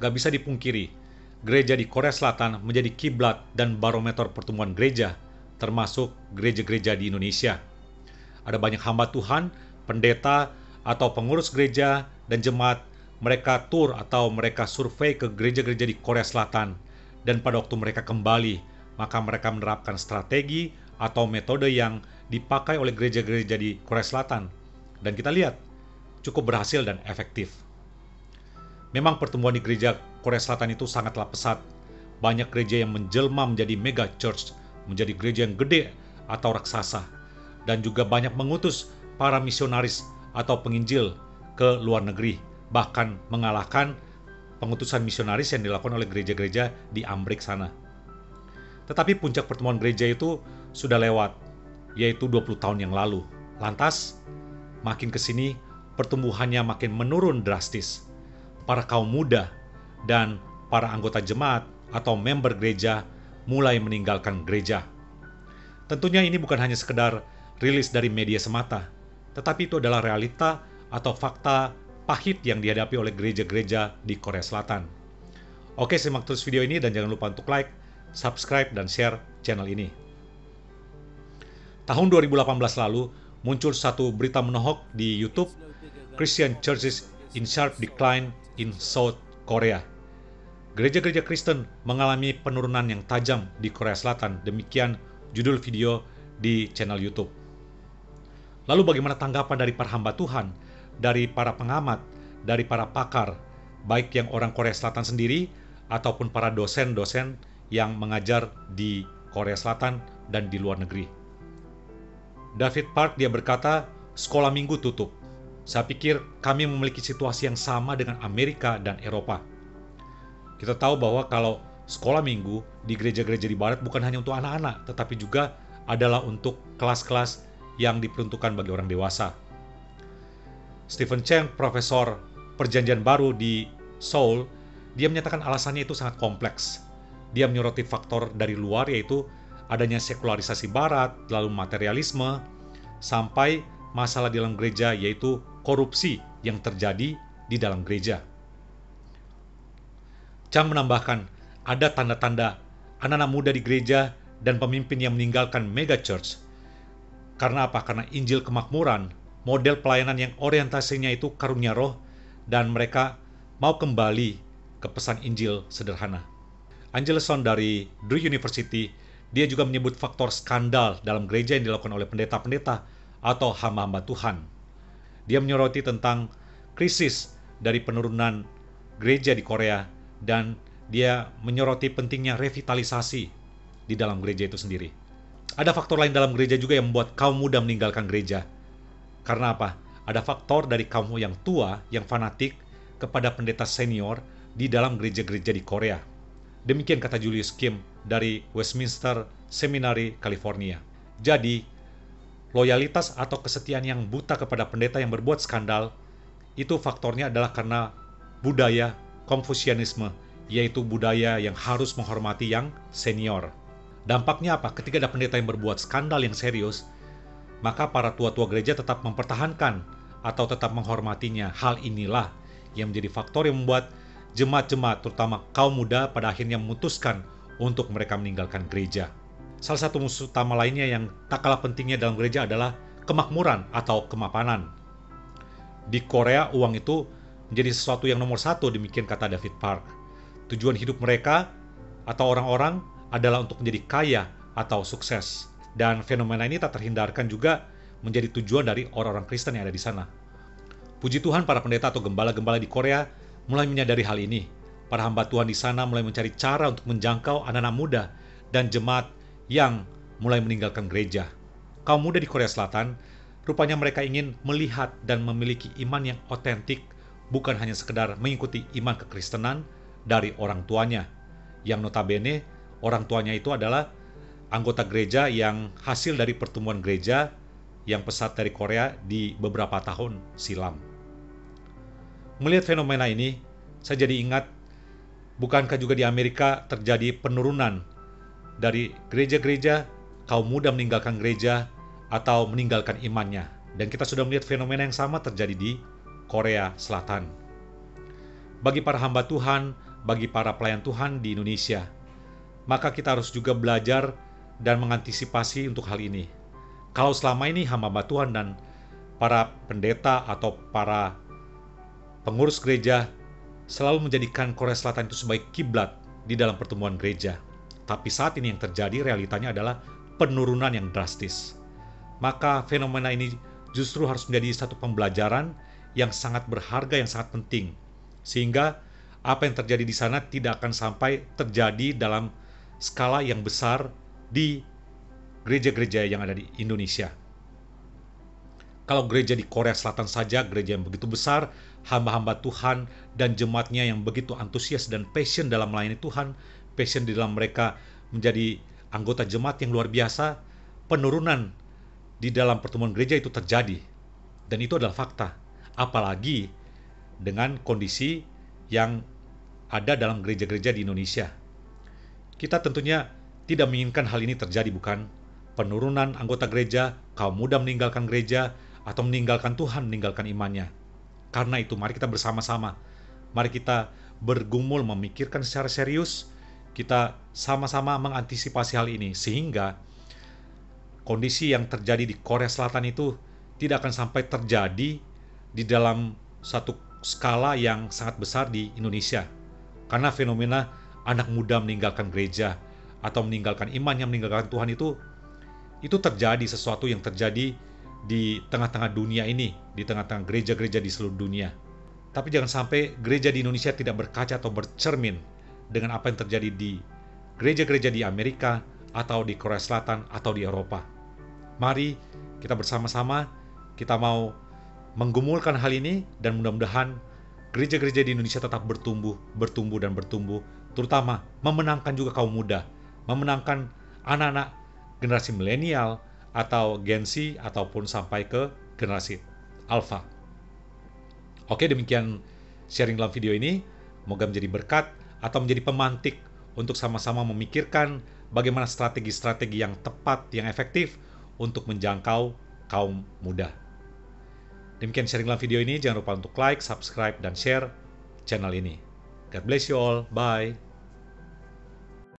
Gak bisa dipungkiri, gereja di Korea Selatan menjadi kiblat dan barometer pertumbuhan gereja, termasuk gereja-gereja di Indonesia. Ada banyak hamba Tuhan, pendeta, atau pengurus gereja dan jemaat, mereka tur atau mereka survei ke gereja-gereja di Korea Selatan, dan pada waktu mereka kembali, maka mereka menerapkan strategi atau metode yang dipakai oleh gereja-gereja di Korea Selatan. Dan kita lihat, cukup berhasil dan efektif. Memang pertumbuhan di gereja Korea Selatan itu sangatlah pesat. Banyak gereja yang menjelma menjadi mega church, menjadi gereja yang gede atau raksasa. Dan juga banyak mengutus para misionaris atau penginjil ke luar negeri, bahkan mengalahkan pengutusan misionaris yang dilakukan oleh gereja-gereja di Amrik sana. Tetapi puncak pertumbuhan gereja itu sudah lewat, yaitu 20 tahun yang lalu. Lantas, makin ke sini pertumbuhannya makin menurun drastis. Para kaum muda dan para anggota jemaat atau member gereja mulai meninggalkan gereja. Tentunya ini bukan hanya sekedar rilis dari media semata, tetapi itu adalah realita atau fakta pahit yang dihadapi oleh gereja-gereja di Korea Selatan. Oke, simak terus video ini dan jangan lupa untuk like, subscribe, dan share channel ini. Tahun 2018 lalu, muncul satu berita menohok di YouTube, Christian Churches in Sharp Decline in South Korea. Gereja-gereja Kristen mengalami penurunan yang tajam di Korea Selatan. Demikian judul video di channel YouTube. Lalu bagaimana tanggapan dari para hamba Tuhan, dari para pengamat, dari para pakar, baik yang orang Korea Selatan sendiri ataupun para dosen-dosen yang mengajar di Korea Selatan dan di luar negeri. David Park dia berkata, sekolah minggu tutup. Saya pikir kami memiliki situasi yang sama dengan Amerika dan Eropa. Kita tahu bahwa kalau sekolah minggu di gereja-gereja di barat bukan hanya untuk anak-anak, tetapi juga adalah untuk kelas-kelas yang diperuntukkan bagi orang dewasa. Stephen Cheng, profesor perjanjian baru di Seoul, dia menyatakan alasannya itu sangat kompleks. Dia menyoroti faktor dari luar, yaitu adanya sekularisasi barat, lalu materialisme, sampai masalah di dalam gereja, yaitu korupsi yang terjadi di dalam gereja. Chang menambahkan, ada tanda-tanda anak-anak muda di gereja dan pemimpin yang meninggalkan mega church. Karena apa? Karena Injil kemakmuran, model pelayanan yang orientasinya itu karunia roh, dan mereka mau kembali ke pesan Injil sederhana. Angeleson dari Drew University, dia juga menyebut faktor skandal dalam gereja yang dilakukan oleh pendeta-pendeta atau hamba-hamba Tuhan. Dia menyoroti tentang krisis dari penurunan gereja di Korea, dan dia menyoroti pentingnya revitalisasi di dalam gereja itu sendiri. Ada faktor lain dalam gereja juga yang membuat kaum muda meninggalkan gereja. Karena apa? Ada faktor dari kaum yang tua, yang fanatik kepada pendeta senior di dalam gereja-gereja di Korea. Demikian kata Julius Kim dari Westminster Seminary, California. Jadi, loyalitas atau kesetiaan yang buta kepada pendeta yang berbuat skandal, itu faktornya adalah karena budaya Konfusianisme, yaitu budaya yang harus menghormati yang senior. Dampaknya apa? Ketika ada pendeta yang berbuat skandal yang serius, maka para tua-tua gereja tetap mempertahankan atau tetap menghormatinya. Hal inilah yang menjadi faktor yang membuat jemaat-jemaat, terutama kaum muda, pada akhirnya memutuskan untuk mereka meninggalkan gereja. Salah satu musuh utama lainnya yang tak kalah pentingnya dalam gereja adalah kemakmuran atau kemapanan. Di Korea, uang itu menjadi sesuatu yang nomor satu, demikian kata David Park. Tujuan hidup mereka atau orang-orang adalah untuk menjadi kaya atau sukses. Dan fenomena ini tak terhindarkan juga menjadi tujuan dari orang-orang Kristen yang ada di sana. Puji Tuhan, para pendeta atau gembala-gembala di Korea mulai menyadari hal ini. Para hamba Tuhan di sana mulai mencari cara untuk menjangkau anak-anak muda dan jemaat yang mulai meninggalkan gereja. Kaum muda di Korea Selatan, rupanya mereka ingin melihat dan memiliki iman yang otentik, bukan hanya sekedar mengikuti iman kekristenan dari orang tuanya, yang notabene orang tuanya itu adalah anggota gereja yang hasil dari pertumbuhan gereja yang pesat dari Korea di beberapa tahun silam. Melihat fenomena ini, saya jadi ingat, bukankah juga di Amerika terjadi penurunan dari gereja-gereja, kaum muda meninggalkan gereja atau meninggalkan imannya. Dan kita sudah melihat fenomena yang sama terjadi di Korea Selatan. Bagi para hamba Tuhan, bagi para pelayan Tuhan di Indonesia. Maka kita harus juga belajar dan mengantisipasi untuk hal ini. Kalau selama ini hamba Tuhan dan para pendeta atau para pengurus gereja selalu menjadikan Korea Selatan itu sebagai kiblat di dalam pertumbuhan gereja. Tapi saat ini yang terjadi realitanya adalah penurunan yang drastis. Maka fenomena ini justru harus menjadi satu pembelajaran yang sangat berharga, yang sangat penting. Sehingga apa yang terjadi di sana tidak akan sampai terjadi dalam skala yang besar di gereja-gereja yang ada di Indonesia. Kalau gereja di Korea Selatan saja, gereja yang begitu besar, hamba-hamba Tuhan dan jemaatnya yang begitu antusias dan passion dalam melayani Tuhan, passion di dalam mereka menjadi anggota jemaat yang luar biasa, penurunan di dalam pertemuan gereja itu terjadi. Dan itu adalah fakta. Apalagi dengan kondisi yang ada dalam gereja-gereja di Indonesia. Kita tentunya tidak menginginkan hal ini terjadi, bukan? Penurunan anggota gereja, kaum muda meninggalkan gereja, atau meninggalkan Tuhan, meninggalkan imannya. Karena itu, mari kita bersama-sama. Mari kita bergumul memikirkan secara serius. Kita sama-sama mengantisipasi hal ini, sehingga kondisi yang terjadi di Korea Selatan itu tidak akan sampai terjadi di dalam satu skala yang sangat besar di Indonesia. Karena fenomena anak muda meninggalkan gereja atau meninggalkan imannya, meninggalkan Tuhan itu terjadi, sesuatu yang terjadi di tengah-tengah dunia ini, di tengah-tengah gereja-gereja di seluruh dunia. Tapi jangan sampai gereja di Indonesia tidak berkaca atau bercermin dengan apa yang terjadi di gereja-gereja di Amerika atau di Korea Selatan atau di Eropa. Mari kita bersama-sama, kita mau menggumulkan hal ini dan mudah-mudahan gereja-gereja di Indonesia tetap bertumbuh dan bertumbuh, terutama memenangkan juga kaum muda, memenangkan anak-anak generasi milenial atau Gen Z ataupun sampai ke generasi Alpha. Oke, demikian sharing dalam video ini. Semoga menjadi berkat atau menjadi pemantik untuk sama-sama memikirkan bagaimana strategi-strategi yang tepat, yang efektif untuk menjangkau kaum muda. Demikian sharing dalam video ini. Jangan lupa untuk like, subscribe, dan share channel ini. God bless you all. Bye.